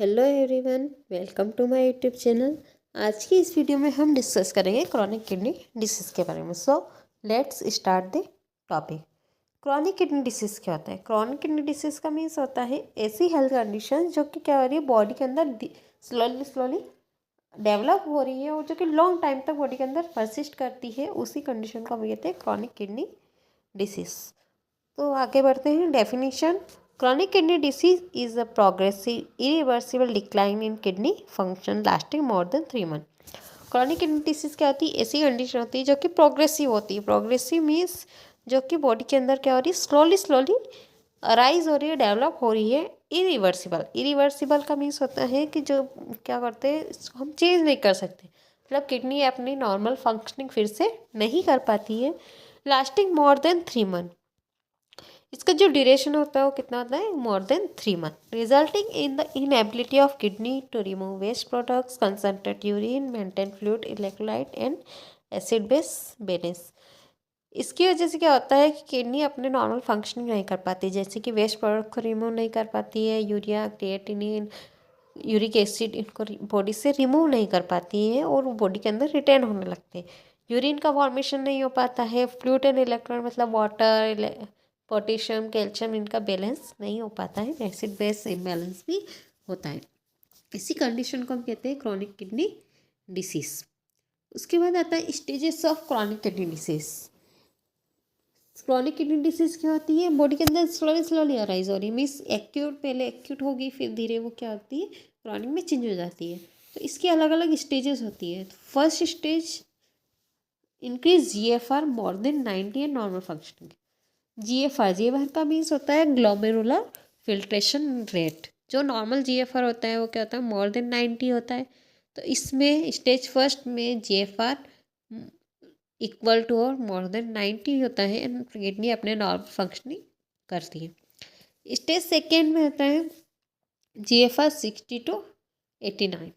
Hello everyone, welcome to my YouTube channel. आज की इस वीडियो में हम डिस्कस करेंगे क्रॉनिक किडनी डिसीज़ के बारे में। So let's start the topic. Chronic kidney disease क्या होता है? क्रॉनिक किडनी डिसीज़ का मीन्स होता है ऐसी हेल्थ कंडीशन जो कि क्या हो रही है, बॉडी के अंदर स्लोली डेवलप हो रही है और जो कि लॉन्ग टाइम तक बॉडी के अंदर परसिस्ट करती है, उसी कंडीशन को हम कहते हैं क्रॉनिक किडनी डिसीज़। तो आगे बढ़ते हैं। Definition: chronic kidney disease is a progressive, irreversible decline in kidney function lasting more than 3 months. Chronic kidney disease क्या होती है? ऐसी कंडीशन होती है जो कि प्रोग्रेसिव होती है। प्रोग्रेसिव मीन्स जो कि बॉडी के अंदर क्या हो रही है, स्लोली अराइज हो रही है, डेवलप हो रही है। इरिवर्सिबल, इरिवर्सिबल का मीन्स होता है कि जो क्या करते हैं, इसको हम चेंज नहीं कर सकते, मतलब किडनी अपनी नॉर्मल फंक्शनिंग फिर से नहीं कर पाती है। लास्टिंग मोर देन 3 मंथ, इसका जो ड्यूरेशन होता है वो कितना होता है? More than 3 month. Resulting in the inability of kidney to remove waste products, concentrate urine, maintain fluid, electrolyte and acid base balance. इसकी वजह से क्या होता है कि किडनी अपने नॉर्मल फंक्शनिंग नहीं कर पाती, जैसे कि वेस्ट प्रोडक्ट को रिमूव नहीं कर पाती है, यूरिया, क्रिएटिनिन, यूरिक एसिड, इनको बॉडी से रिमूव नहीं कर पाती है और बॉडी के अंदर रिटेन होने लगते हैं। यूरिन का फॉर्मेशन नहीं हो पाता है। फ्लूइड एंड इलेक्ट्रोलाइट मतलब वाटर, पोटेशियम, कैल्शियम, इनका बैलेंस नहीं हो पाता है। एसिड बेस इम्बैलेंस भी होता है। इसी कंडीशन को हम कहते हैं क्रॉनिक किडनी डिसीज। उसके बाद आता है stages of chronic kidney disease. Chronic kidney disease क्या होती है? बॉडी के अंदर स्लोली अराइज हो रही है, मीन्स एक्यूट, पहले एक्यूट होगी, फिर धीरे वो क्या होती है, क्रॉनिक में चेंज हो जाती है। तो इसकी अलग अलग स्टेजेस होती है। First stage, increase GFR more than 90 and normal functioning. GFR का मीन्स होता है ग्लोमेरुलर फिल्ट्रेशन रेट। जो नॉर्मल जीएफआर होता है वो क्या होता है? मोर देन 90 होता है। तो इसमें स्टेज फर्स्ट में जीएफआर इक्वल टू और मोर देन 90 होता है एंड किडनी अपने नॉर्मल फंक्शनिंग करती है। स्टेज सेकेंड में होता है जीएफआर 60 to 89।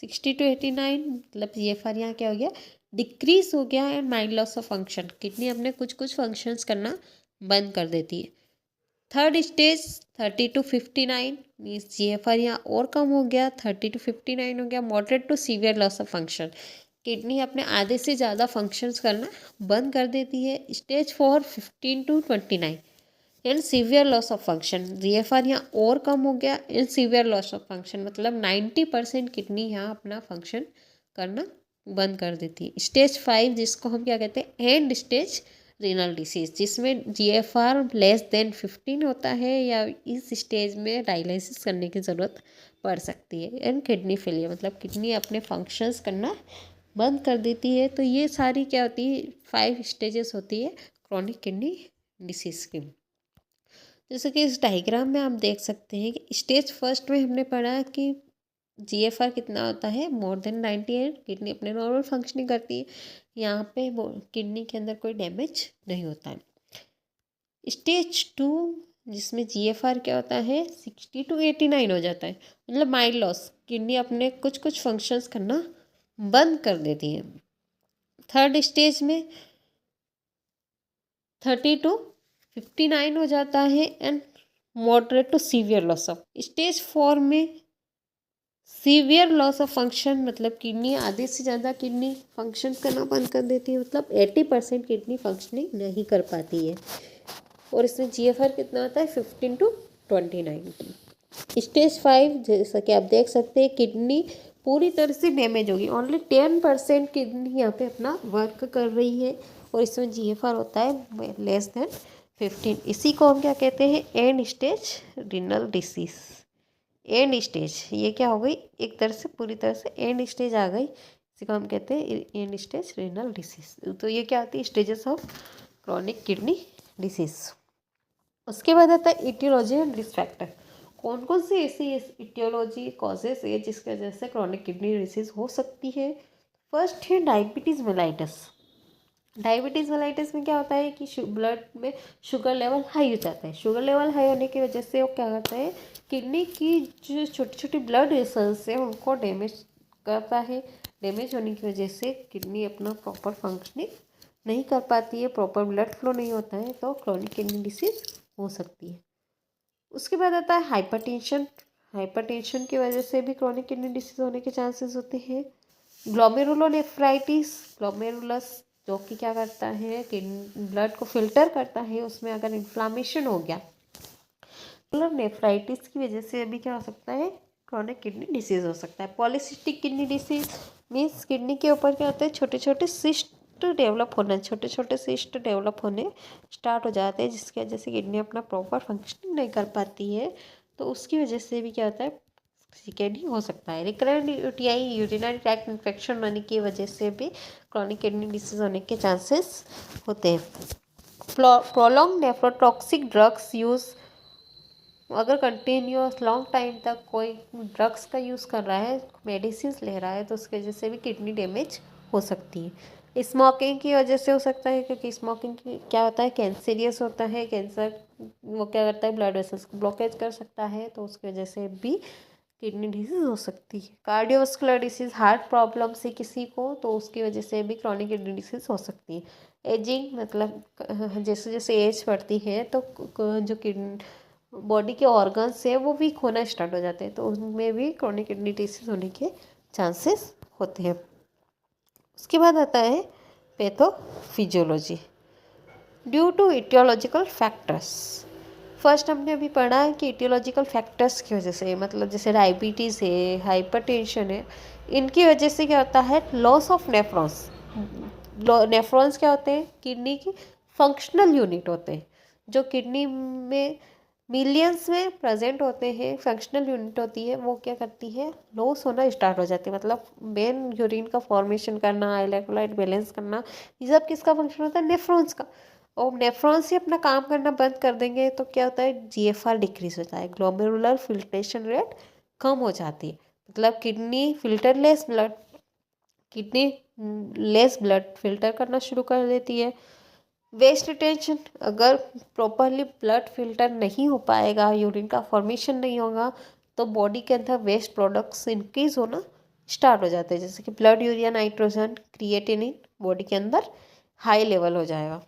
60 to 89 मतलब जीएफआर यहाँ क्या हो गया? डिक्रीज हो गया and mild loss of function, kidney अपने कुछ फंक्शंस करना बंद कर देती है। Third stage 30 to 59 means GFR यहाँ और कम हो गया, 30 to 59 हो गया। Moderate to severe loss of function, kidney अपने आधे से ज़्यादा फंक्शंस करना बंद कर देती है। Stage 4 15 to 29 and severe loss of function, GFR यहाँ और कम हो गया and severe loss of function मतलब 90% किडनी यहाँ अपना फंक्शन करना बंद कर देती है। स्टेज 5 जिसको हम क्या कहते हैं? एंड स्टेज रीनल डिसीज, जिसमें जीएफआर लेस देन 15 होता है या इस स्टेज में डायलिसिस करने की ज़रूरत पड़ सकती है। एंड किडनी फेलियर मतलब किडनी अपने फंक्शंस करना बंद कर देती है। तो ये सारी क्या होती है? 5 स्टेजेस होती है क्रॉनिक किडनी डिसीज़ की। जैसे कि इस डायग्राम में आप देख सकते हैं कि स्टेज फर्स्ट में हमने पढ़ा कि जीएफआर कितना होता है? मोर देन 98, किडनी अपने नॉर्मल फंक्शनिंग करती है। यहाँ पे किडनी के अंदर कोई डैमेज नहीं होता है। स्टेज 2 जिसमें जीएफआर क्या होता है? 60 to 89 हो जाता है, मतलब माइल्ड लॉस, किडनी अपने कुछ फंक्शंस करना बंद कर देती है। थर्ड स्टेज में 30 to 59 हो जाता है and moderate to severe loss of. Stage 4 में सीवियर लॉस ऑफ फंक्शन मतलब किडनी आधे से ज़्यादा किडनी फंक्शन करना बंद कर देती है, मतलब 80% किडनी फंक्शनिंग नहीं कर पाती है। और इसमें जीएफआर कितना होता है? 15 to 29। स्टेज 5 जैसा कि आप देख सकते हैं किडनी पूरी तरह से डैमेज होगी, ओनली 10% किडनी यहाँ पे अपना वर्क कर रही है और इसमें जीएफआर होता है लेस देन 15। इसी को हम क्या कहते हैं? And stage renal disease. And stage ये क्या हो गई? एक तरह से पूरी तरह से एंड स्टेज आ गई, इसी को हम कहते हैं एंड स्टेज रीनल डिसीज। तो ये क्या होती है? Stages of chronic kidney disease. उसके बाद आता है इटियोलॉजी एंड रिस्क फैक्टर। कौन कौन सी ऐसी इटियोलॉजी कॉजेस है जिसकी वजह से क्रॉनिक किडनी डिसीज हो सकती है? फर्स्ट है डायबिटीज़ मेलाइटस। डायबिटीज़ मेलाइटिस में क्या होता है कि ब्लड में शुगर लेवल हाई हो जाता है। शुगर लेवल हाई होने की वजह से वो क्या करता है? किडनी की जो छोटी छोटी ब्लड वेसल्स है उनको डैमेज करता है। डैमेज होने की वजह से किडनी अपना प्रॉपर फंक्शनिंग नहीं कर पाती है, प्रॉपर ब्लड फ्लो नहीं होता है, तो क्रॉनिक किडनी डिसीज हो सकती है। उसके बाद आता है हाइपरटेंशन। हाइपरटेंशन की वजह से भी क्रॉनिक किडनी डिसीज होने के चांसेस होते हैं। ग्लोमेरुलोनेफ्राइटिस, ग्लोमेरुलस जो कि क्या करता है, किडनी ब्लड को फिल्टर करता है, उसमें अगर इन्फ्लामेशन हो गया, नेफ्राइटिस की वजह से भी क्या हो सकता है, क्रॉनिक किडनी डिसीज हो सकता है। Polycystic kidney disease means kidney के ऊपर क्या होता है, छोटे छोटे सिस्ट डेवलप होना, छोटे छोटे सिस्ट डेवलप होने स्टार्ट हो जाते हैं, जिसकी वजह से किडनी अपना प्रॉपर फंक्शनिंग नहीं कर पाती है। तो उसकी वजह से भी क्या होता है, सीकेडी हो सकता है। Recurrent UTI, urinary tract infection होने की वजह से भी क्रॉनिक किडनी डिसीज होने के चांसेस होते हैं। प्रोलॉन्ग नेफ्रोटॉक्सिक ड्रग्स यूज़, अगर कंटिन्यूस लॉन्ग टाइम तक कोई ड्रग्स का यूज़ कर रहा है, मेडिसिन ले रहा है, तो उसकी वजह से भी किडनी डैमेज हो सकती है। स्मोकिंग की वजह से हो सकता है, क्योंकि स्मोकिंग की क्या होता है, कैंसरियस होता है, कैंसर वो क्या करता है, ब्लड वेसल्स को ब्लॉकेज कर सकता है, तो उसकी वजह से भी किडनी डिसीज हो सकती है। कार्डियोवास्कुलर डिसीज, हार्ट प्रॉब्लम से किसी को, तो उसकी वजह से भी क्रॉनिक किडनी डिसीज हो सकती है। एजिंग मतलब जैसे जैसे एज बढ़ती है तो जो किडनी बॉडी के ऑर्गन्स है वो वीक होना स्टार्ट हो जाते हैं, तो उनमें भी क्रॉनिक किडनी डिसीज होने के चांसेस होते हैं। उसके बाद आता है pathophysiology, due to etiological factors. First हमने अभी पढ़ा है कि इटियोलॉजिकल फैक्टर्स की वजह से, मतलब जैसे डायबिटीज़ है, हाइपरटेंशन है, इनकी वजह से क्या होता है, लॉस ऑफ नेफ्रॉन्स। नेफ्रॉन्स क्या होते हैं, किडनी की फंक्शनल यूनिट होते हैं, जो किडनी में मिलियंस में प्रेजेंट होते हैं, फंक्शनल यूनिट होती है, वो क्या करती है, लॉस होना स्टार्ट हो जाती है। मतलब मेन यूरिन का फॉर्मेशन करना, इलेक्ट्रोलाइट बैलेंस करना, ये सब किसका फंक्शन होता है, नेफ्रॉन्स का। और नेफ्रॉन्स ही अपना काम करना बंद कर देंगे तो क्या होता है, जीएफआर डिक्रीज होता है, ग्लोमेरुलर फिल्ट्रेशन रेट कम हो जाती है, मतलब kidney filterless blood, kidney less blood filter करना शुरू कर देती है। वेस्ट रिटेंशन, अगर प्रॉपरली ब्लड फिल्टर नहीं हो पाएगा, यूरिन का फॉर्मेशन नहीं होगा, तो बॉडी के अंदर वेस्ट प्रोडक्ट्स इंक्रीज होना स्टार्ट हो जाते हैं, जैसे कि blood urea nitrogen, creatinine body के अंदर हाई लेवल हो जाएगा।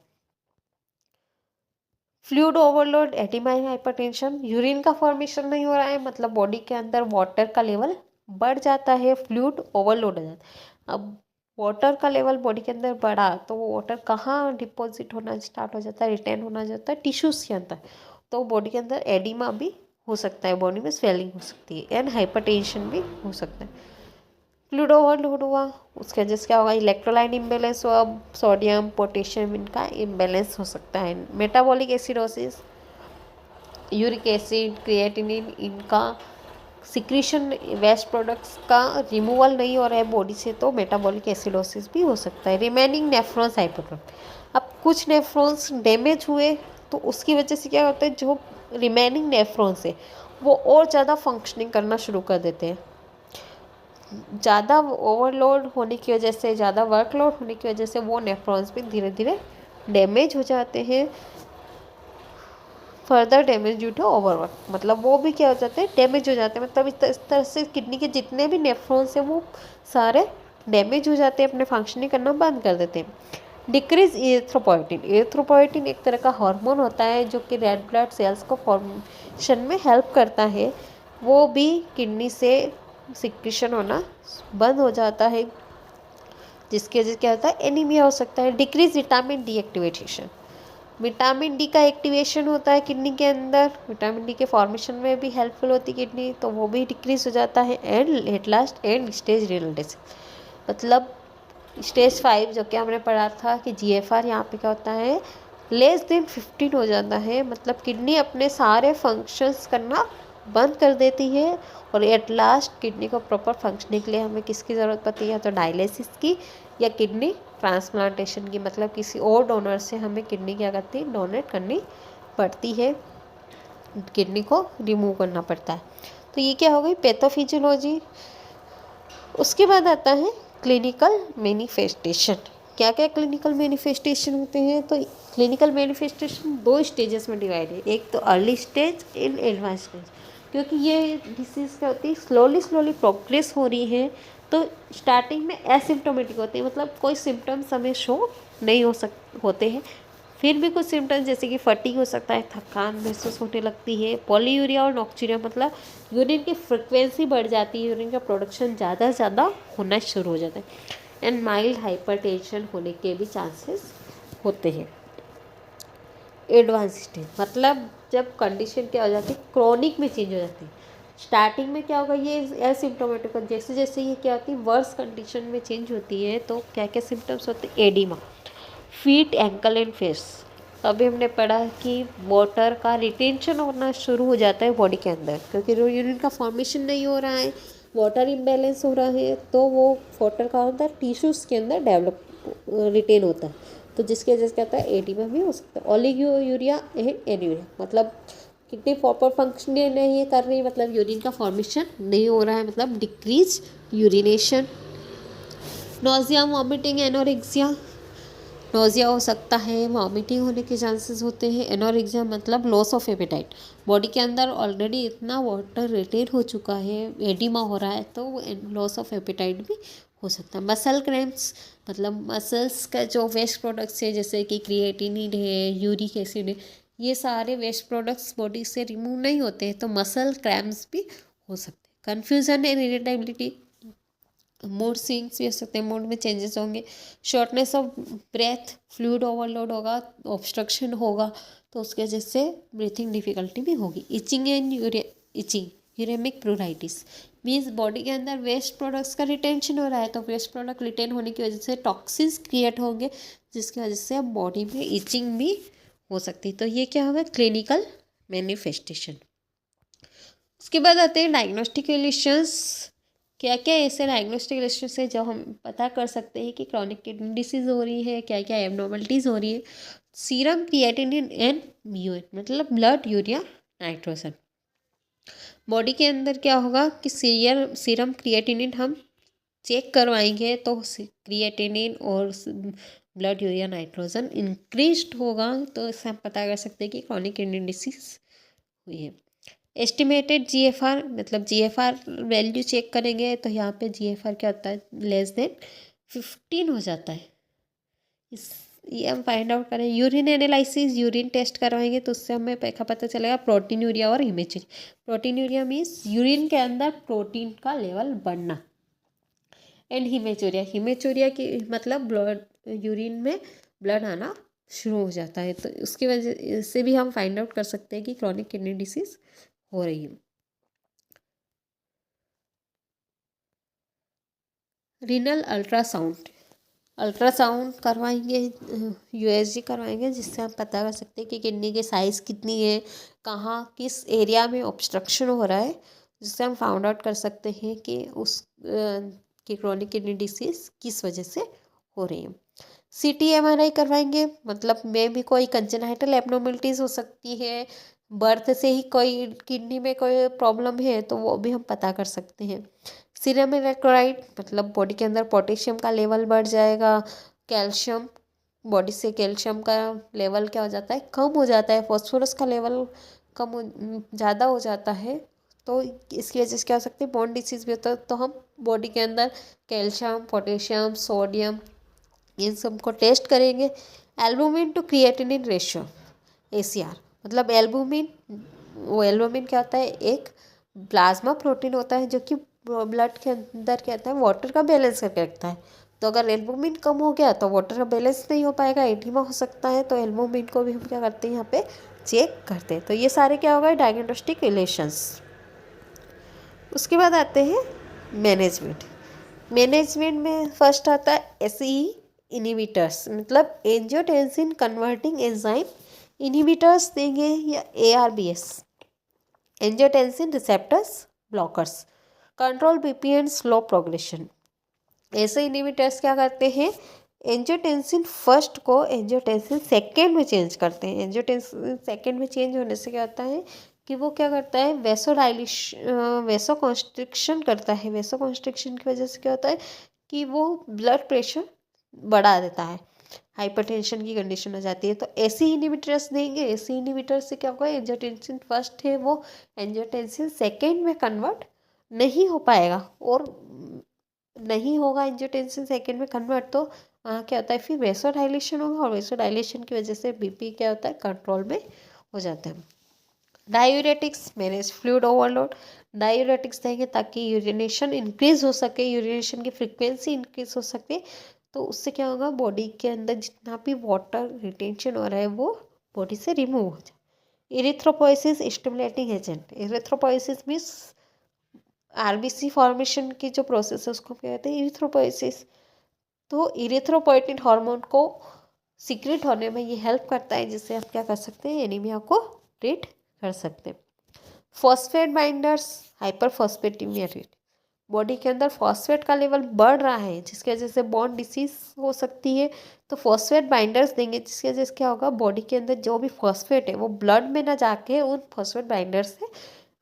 फ्लूइड ओवरलोड, एडिमाइन हाइपरटेंशन, यूरिन का फॉर्मेशन नहीं हो रहा है, मतलब बॉडी के अंदर वाटर का लेवल बढ़ जाता है, फ्लूइड ओवरलोड हो जाता है। अब वाटर का लेवल बॉडी के अंदर बढ़ा तो वो वाटर कहाँ डिपॉजिट होना स्टार्ट हो जाता है, रिटेन होना जाता है टिश्यूज़ के अंदर, तो बॉडी के अंदर एडिमा भी हो सकता है, बॉडी में स्वेलिंग हो सकती है, एंड हाइपरटेंशन भी हो सकता है। फ्लूइड ओवरलोड हुआ, उसके वजह से क्या होगा, इलेक्ट्रोलाइट इम्बेलेंस हुआ, सोडियम पोटेशियम इनका इम्बेलेंस हो सकता है। Metabolic acidosis, uric acid, creatinine, इनका सिक्रीशन, वेस्ट प्रोडक्ट्स का रिमूवल नहीं हो रहा है बॉडी से, तो मेटाबॉलिक एसिडोसिस भी हो सकता है। रिमेनिंग नेफ्रॉन्स हाइपरट्रोफी, अब कुछ नेफ्रॉन्स डैमेज हुए तो उसकी वजह से क्या होता है, जो रिमेनिंग नेफ्रॉन्स है वो और ज़्यादा फंक्शनिंग करना शुरू कर देते हैं। ज़्यादा ओवरलोड होने की वजह से, ज़्यादा वर्कलोड होने की वजह से वो नेफ्रॉन्स भी धीरे धीरे डैमेज हो जाते हैं। Further damage due to overwork, मतलब वो भी क्या हो जाते हैं, डैमेज हो जाते हैं, मतलब इस तरह से किडनी के जितने भी नेफ्रॉन्स हैं वो सारे डैमेज हो जाते हैं, अपने फंक्शनिंग करना बंद कर देते हैं। डिक्रीज एरिथ्रोपोइटिन, एरिथ्रोपोइटिन एक तरह का हार्मोन होता है जो कि रेड ब्लड सेल्स को फॉर्मेशन में हेल्प करता है, वो भी किडनी से सिक्रीशन होना बंद हो जाता है, जिसकी वजह से क्या होता है, एनीमिया हो सकता है। Decrease vitamin D activation, vitamin D का एक्टिवेशन होता है किडनी के अंदर, विटामिन डी के फॉर्मेशन में भी हेल्पफुल होती है किडनी, तो वो भी डिक्रीज हो जाता है। And at last and stage renal disease, मतलब स्टेज 5 जो कि हमने पढ़ा था कि जीएफआर यहाँ पे क्या होता है, लेस देन 15 हो जाता है, मतलब किडनी अपने सारे फंक्शंस करना बंद कर देती है, और एट लास्ट किडनी को प्रॉपर फंक्शनिंग के लिए हमें किसकी ज़रूरत पड़ती है, या तो डायलिसिस की या किडनी ट्रांसप्लांटेशन की, मतलब किसी और डोनर से हमें किडनी क्या करती है, डोनेट करनी पड़ती है, किडनी को रिमूव करना पड़ता है। तो ये क्या हो गई पैथोफिजियोलॉजी। उसके बाद आता है क्लिनिकल मैनिफेस्टेशन। क्या क्या क्लिनिकल मैनिफेस्टेशन होते हैं, तो क्लिनिकल मैनिफेस्टेशन 2 स्टेजेस में डिवाइड है, एक तो early stage and advance stage, क्योंकि ये डिसीज़ क्या होती है, स्लोली प्रोग्रेस हो रही है, तो स्टार्टिंग में एसिम्टोमेटिक होती है, मतलब कोई सिम्टम्स हमें शो नहीं होते हैं, फिर भी कुछ सिम्टम्स जैसे कि फटीग हो सकता है, थकान महसूस होने लगती है। पॉलीयूरिया और नॉक्चूरिया मतलब यूरिन की फ्रिक्वेंसी बढ़ जाती है, यूरिन का प्रोडक्शन ज़्यादा होना शुरू हो जाता है। एंड माइल्ड हाइपरटेंशन होने के भी चांसेस होते हैं। एडवांस स्टेज मतलब जब कंडीशन क्या हो जाती है, क्रॉनिक में चेंज हो जाती है। स्टार्टिंग में क्या होगा, ये एसिम्टोमेटिक, जैसे जैसे ये क्या होती है वर्स कंडीशन में चेंज होती है तो क्या क्या सिम्टम्स होते हैं, oedema, feet, ankle and face. अभी हमने पढ़ा कि वाटर का रिटेंशन होना शुरू हो जाता है बॉडी के अंदर, क्योंकि यूरिन का फॉर्मेशन नहीं हो रहा है, वाटर इम्बैलेंस हो रहा है, तो वो वाटर का अंदर टिश्यूज़ के अंदर डेवलप रिटेन होता है, तो जिसकी वजह से क्या होता है, एडिमा भी हो सकता है। ओलिगोयूरिया एंड एनीरिया मतलब किडनी प्रॉपर फंक्शन नहीं कर रही, मतलब यूरिन का फॉर्मेशन नहीं हो रहा है, मतलब decrease urination. Nausea, vomiting, anorexia, nausea हो सकता है, वॉमिटिंग होने के चांसेस होते हैं। एनोरेक्सिया मतलब लॉस ऑफ एपेटाइट, बॉडी के अंदर ऑलरेडी इतना वाटर रिटेन हो चुका है, एडिमा हो रहा है, तो लॉस ऑफ एपेटाइट भी हो सकता है। मसल क्रैम्प्स मतलब मसल्स का जो वेस्ट प्रोडक्ट्स है जैसे कि क्रिएटिनिन है, यूरिक एसिड है, ये सारे वेस्ट प्रोडक्ट्स बॉडी से रिमूव नहीं होते हैं तो मसल क्रैम्प्स भी हो सकते हैं। Confusion and irritability, mood swings भी हो सकते हैं, मूड में चेंजेस होंगे। Shortness of breath, fluid overload होगा, ऑब्स्ट्रक्शन होगा, तो उसके वजह से ब्रीथिंग डिफिकल्टी भी होगी। Itching and itching, uremic pruritus means body के अंदर वेस्ट प्रोडक्ट्स का रिटेंशन हो रहा है, तो वेस्ट प्रोडक्ट रिटेन होने की वजह से टॉक्सिन्स क्रिएट होंगे, जिसकी वजह से अब बॉडी में इचिंग भी हो सकती है। तो ये क्या होगा, क्लिनिकल मैनिफेस्टेशन। उसके बाद आते हैं डायग्नोस्टिक रिलेशंस। क्या क्या ऐसे डायग्नोस्टिक रिलेशंस है जो हम पता कर सकते हैं कि क्रॉनिक किडनी डिसीज हो रही है, क्या क्या एबनॉर्मलिटीज़ हो रही है। सीरम क्रिएटिनिन एंड म्यूएन मतलब ब्लड यूरिया नाइट्रोजन। बॉडी के अंदर क्या होगा कि सीरम क्रिएटिनिन हम चेक करवाएंगे तो क्रिएटिनिन और ब्लड यूरिया नाइट्रोजन इंक्रीज्ड होगा, तो इससे हम पता कर सकते हैं कि क्रॉनिक किडनी डिसीज हुई है। एस्टिमेटेड जीएफआर मतलब जीएफआर वैल्यू चेक करेंगे तो यहाँ पे जीएफआर क्या होता है, लेस देन 15 हो जाता है। इस ये हम फाइंड आउट करें। यूरिन एनालिसिस, यूरिन टेस्ट करवाएंगे तो उससे हमें पता चलेगा प्रोटीन यूरिया और हिमेचुरिया। प्रोटीन यूरिया मीन्स यूरिन के अंदर प्रोटीन का लेवल बढ़ना, एंड हिमेचुरिया, हिमेचुरिया की मतलब ब्लड, यूरिन में ब्लड आना शुरू हो जाता है, तो उसकी वजह से भी हम फाइंड आउट कर सकते हैं कि क्रॉनिक किडनी डिसीज हो रही है। रीनल अल्ट्रासाउंड, अल्ट्रासाउंड करवाएंगे, यूएसजी करवाएंगे, जिससे हम पता कर सकते हैं कि किडनी की साइज़ कितनी है, कहाँ किस एरिया में ऑब्स्ट्रक्शन हो रहा है, जिससे हम फाउंड आउट कर सकते हैं कि उस की क्रॉनिक किडनी डिसीज़ किस वजह से हो रही है। सीटी एमआरआई करवाएंगे, मतलब में भी कोई कंजेनाइटल एब्नॉर्मलिटीज़ हो सकती है, बर्थ से ही कोई किडनी में कोई प्रॉब्लम है तो वो भी हम पता कर सकते हैं। सीरम इलेक्ट्रोलाइट मतलब बॉडी के अंदर पोटेशियम का लेवल बढ़ जाएगा, कैल्शियम, बॉडी से कैल्शियम का लेवल क्या हो जाता है, कम हो जाता है, फॉस्फोरस का लेवल ज़्यादा हो जाता है, तो इसकी वजह से क्या हो सकती है, बोन डिसीज़ भी होता है, तो हम बॉडी के अंदर कैल्शियम, पोटेशियम, सोडियम इन सबको टेस्ट करेंगे। Albumin to creatinine ratio, ACR मतलब एल्बुमिन, वो एल्बुमिन क्या होता है, एक प्लाज्मा प्रोटीन होता है जो कि ब्लड के अंदर क्या होता है, वाटर का बैलेंस करके रखता है, तो अगर एल्बुमिन कम हो गया तो वाटर का बैलेंस नहीं हो पाएगा, एडिमा हो सकता है, तो एल्बुमिन को भी हम क्या करते हैं यहाँ पे चेक करते हैं। तो ये सारे क्या होगा, डायग्नोस्टिक रिलेशंस। उसके बाद आते हैं मैनेजमेंट। मैनेजमेंट में फर्स्ट आता है एसई इनिबिटर्स मतलब एंजियोटेंसिन कन्वर्टिंग एंजाइम इनिबिटर्स देंगे, या ARBs angiotensin receptors blockers, control BP and slow progression. ऐसे इनिबिटर्स क्या करते हैं, एंजियोटेंसिन फर्स्ट को एंजियोटेंसिन सेकेंड में चेंज करते हैं। एंजियोटेंसिन सेकेंड में चेंज होने से क्या होता है कि वो क्या करता है, वेसो कॉन्स्ट्रिक्शन करता है। वेसो कॉन्स्ट्रिक्शन की वजह से क्या होता है कि वो ब्लड प्रेशर बढ़ा देता है, हाइपरटेंशन की कंडीशन हो जाती है, तो ऐसे इनिबिटर्स देंगे। ऐसे इनिबिटर से क्या होगा, एंजियोटेंसिन फर्स्ट है वो एंजियोटेंसिन सेकेंड में कन्वर्ट नहीं हो पाएगा, और नहीं होगा एंजियोटेंसिन सेकेंड में कन्वर्ट, तो वहाँ क्या होता है फिर वेसोडाइलेशन होगा, और वेसोडाइलेशन की वजह से बीपी क्या होता है कंट्रोल में हो जाता है। Diuretics manage fluid overload. Diuretics देंगे ताकि यूरिनेशन इंक्रीज हो सके, यूरिनेशन की फ्रिक्वेंसी इंक्रीज हो सके, तो उससे क्या होगा बॉडी के अंदर जितना भी वाटर रिटेंशन हो रहा है वो बॉडी से रिमूव हो जाए। Erythropoiesis stimulating agent. Erythropoiesis means RBC formation की जो प्रोसेस है उसको क्या कहते हैं इरिथ्रोपोइसिस। तो इरिथ्रोपोइटिन हार्मोन को सीक्रेट होने में ये हेल्प करता है, जिससे आप क्या कर सकते हैं एनीमिया को ट्रीट कर सकते हैं। Phosphate binders hyperphosphatemia treat. Body के अंदर फॉस्फेट का लेवल बढ़ रहा है जिसकी वजह से बोन डिसीज हो सकती है, तो फॉस्फेट बाइंडर्स देंगे जिसकी वजह से क्या होगा बॉडी के अंदर जो भी फॉस्फेट है वो ब्लड में ना जाके उन फॉस्फेट बाइंडर से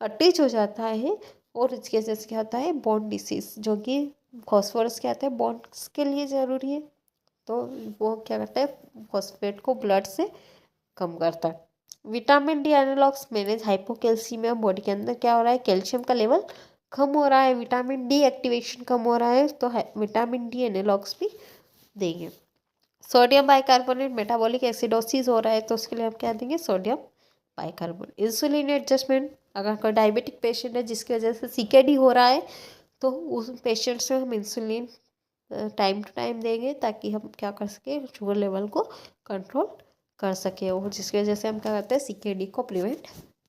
अटैच हो जाता है, और इसकी वजह से क्या होता है बोन डिसीज, जो कि फॉस्फोरस क्या होता है बोन्स के लिए ज़रूरी है, तो वो क्या करता है फॉस्फेट को ब्लड से कम करता है। Vitamin D analogues manage hypocalcaemia. Body के अंदर क्या हो रहा है कैल्शियम का लेवल कम हो रहा है, विटामिन डी एक्टिवेशन कम हो रहा है, तो विटामिन डी एनालॉग्स भी देंगे। सोडियम बाइकार्बोनेट मेटाबॉलिक एसिडोसिस हो रहा है तो उसके लिए हम क्या देंगे सोडियम बाइकार्बोनेट। Insulin adjustment. अगर कोई डायबिटिक पेशेंट है जिसकी वजह से सीकेडी हो रहा है तो उस पेशेंट्स में हम इंसुलिन टाइम टू टाइम देंगे ताकि हम क्या कर सके शुगर लेवल को कंट्रोल कर सके, और जिसकी वजह से हम क्या करते हैं सीकेडी को प्रिवेंट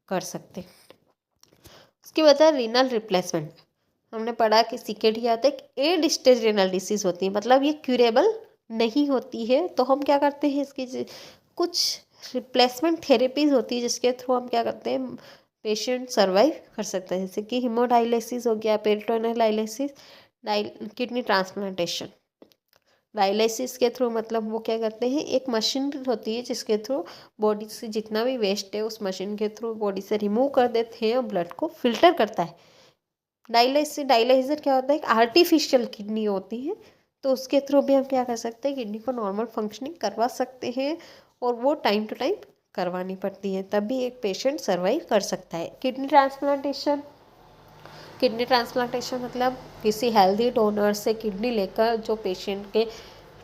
कर सकते हैं। उसके बाद है रीनल रिप्लेसमेंट। हमने पढ़ा कि सीकेडी आता है एंड स्टेज रीनल डिसीज होती है, मतलब ये क्यूरेबल नहीं होती है, तो हम क्या करते हैं इसकी कुछ रिप्लेसमेंट थेरेपीज होती है जिसके थ्रू हम क्या करते हैं पेशेंट सर्वाइव कर सकते हैं, जैसे कि हीमोडायलिसिस हो गया, peritoneal dialysis, kidney transplantation. Dialysis के थ्रू मतलब वो क्या करते हैं एक मशीन होती है जिसके थ्रू बॉडी से जितना भी वेस्ट है उस मशीन के थ्रू बॉडी से रिमूव कर देते हैं और ब्लड को फिल्टर करता है। डायलिसिस क्या होता है एक आर्टिफिशियल किडनी होती है, तो उसके थ्रू भी हम क्या कर सकते हैं किडनी को नॉर्मल फंक्शनिंग करवा सकते हैं, और वो टाइम टू टाइम करवानी पड़ती है तभी एक पेशेंट सर्वाइव कर सकता है। किडनी ट्रांसप्लांटेशन मतलब किसी हेल्दी डोनर से किडनी लेकर जो पेशेंट के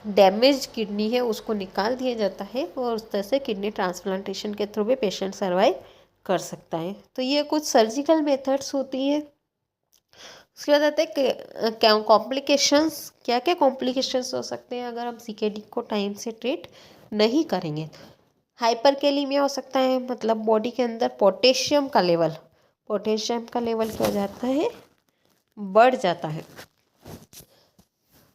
डैमेज किडनी है उसको निकाल दिया जाता है, और उस तरह से किडनी ट्रांसप्लांटेशन के थ्रू भी पेशेंट सर्वाइव कर सकता है। तो ये कुछ सर्जिकल मेथड्स होती हैं। उसके बाद आते हैं क्या कॉम्प्लिकेशंस, क्या क्या कॉम्प्लिकेशंस हो सकते हैं अगर हम सीकेडी को टाइम से ट्रीट नहीं करेंगे। हाइपरकेलीमिया हो सकता है, मतलब बॉडी के अंदर पोटेशियम का लेवल क्या हो जाता है बढ़ जाता है,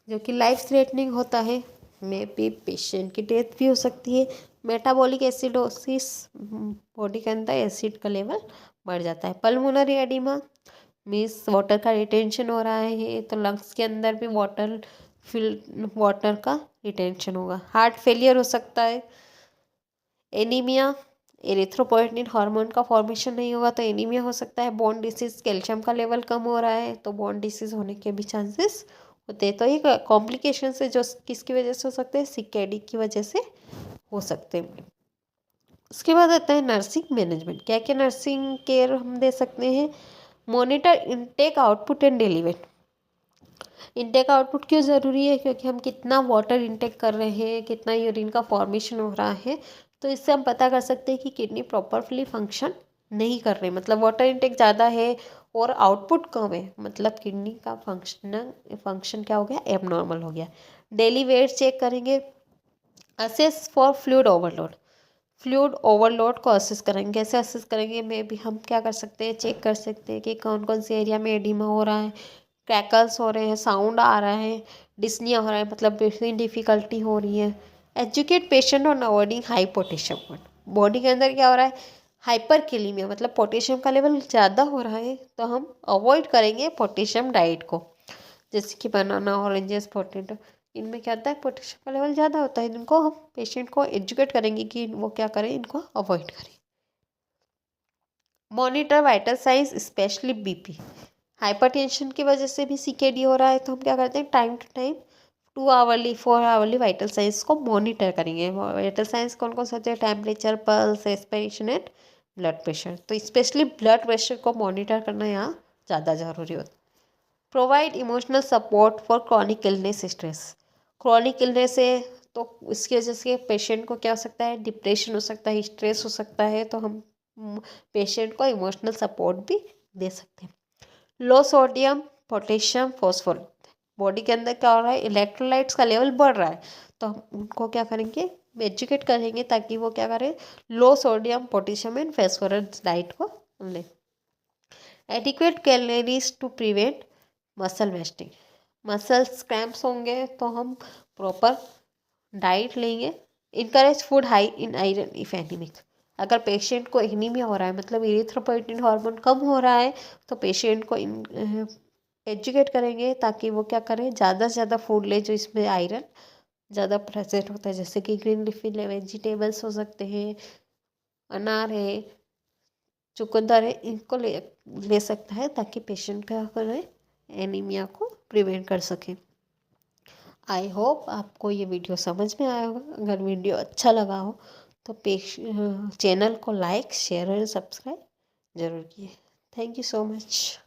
जो कि लाइफ थ्रेटनिंग होता है, में भी पेशेंट की डेथ भी हो सकती है। मेटाबॉलिक एसिडोसिस, बॉडी के अंदर एसिड का लेवल बढ़ जाता है। पल्मोनरी एडिमा मीन्स वाटर का रिटेंशन हो रहा है, तो लंग्स के अंदर भी वाटर का रिटेंशन होगा। हार्ट फेलियर हो सकता है। एनीमिया, एरिथ्रोपोएटिन हार्मोन का फॉर्मेशन नहीं होगा तो एनीमिया हो सकता है। बोन डिसीज, कैल्शियम का लेवल कम हो रहा है तो बोन डिसीज होने के भी चांसेस होते हैं। तो ये कॉम्प्लिकेशन से जो किसकी वजह से हो सकते हैं सीकेडी की वजह से हो सकते हैं। उसके बाद आता है नर्सिंग मैनेजमेंट। क्या क्या नर्सिंग केयर हम दे सकते हैं। Monitor intake output and deliver. Intake output क्यों ज़रूरी है, क्योंकि हम कितना वाटर इनटेक कर रहे हैं, कितना यूरिन का फॉर्मेशन हो रहा है, तो इससे हम पता कर सकते हैं कि किडनी प्रॉपरली फंक्शन नहीं कर रहे, मतलब वाटर इनटेक ज़्यादा है और आउटपुट कम है, मतलब किडनी का फंक्शन क्या हो गया एबनॉर्मल हो गया। डेली वेट चेक करेंगे। असेस फॉर फ्लूइड ओवरलोड को असेस करेंगे। कैसे असेस करेंगे में भी हम क्या कर सकते हैं चेक कर सकते हैं कि कौन कौन से एरिया में एडिमा हो रहा है, क्रैकल्स हो रहे हैं, साउंड आ रहा है, डिस्निया हो रहा है, मतलब ब्रीथिंग डिफिकल्टी हो रही है। Educate patient on avoiding high potassium. Body के अंदर क्या हो रहा है हाइपरकेलीमिया, मतलब पोटेशियम का लेवल ज़्यादा हो रहा है तो हम अवॉइड करेंगे पोटेशियम डाइट को, जैसे कि बनाना, ऑरेंजेस, पोटैटो, इनमें क्या होता है पोटेशियम का लेवल ज़्यादा होता है। इनको हम पेशेंट को एजुकेट करेंगे कि वो क्या करें, इनको अवॉइड करें। Monitor vital science specially BP. Hypertension की वजह से भी सीकेडी हो रहा है तो हम क्या करते हैं time to time 2 hourly 4 hourly vital signs को मॉनिटर करेंगे। वाइटल साइंस कौन कौन सा होते हैं temperature, pulse, respiration and blood pressure. तो स्पेशली ब्लड प्रेशर को मॉनिटर करना यहाँ ज़्यादा ज़रूरी होता है। Provide emotional support for chronic illness stress. Chronic illness है तो इसकी वजह से पेशेंट को क्या हो सकता है, डिप्रेशन हो सकता है, स्ट्रेस हो सकता है, तो हम पेशेंट को इमोशनल सपोर्ट भी दे सकते हैं। लो सोडियम पोटेशियम फॉस्फोरेट, बॉडी के अंदर क्या हो रहा है, इलेक्ट्रोलाइट्स का लेवल बढ़ रहा है, तो हम उनको क्या करेंगे, एजुकेट करेंगे ताकि वो क्या करें, low sodium potassium and phosphorus diet को लें। Adequate calories to prevent muscle wasting, muscles cramps होंगे तो हम प्रॉपर डाइट लेंगे। Encourage food high in iron if anaemic, अगर पेशेंट को एनीमिया हो रहा है, मतलब इरिथ्रोपोइटिन हार्मोन कम हो रहा है, तो पेशेंट को एजुकेट करेंगे ताकि वो क्या करें, ज़्यादा से ज़्यादा फूड ले जो इसमें आयरन ज़्यादा प्रेजेंट होता है, जैसे कि ग्रीन लीफी वेजिटेबल्स हो सकते हैं, अनार है, चुकंदर है, इनको ले सकता है ताकि पेशेंट क्या करें, एनीमिया को प्रिवेंट कर सकें। आई होप आपको ये वीडियो समझ में आया होगा। अगर वीडियो अच्छा लगा हो तो चैनल को लाइक शेयर और सब्सक्राइब जरूर किए। Thank you so much.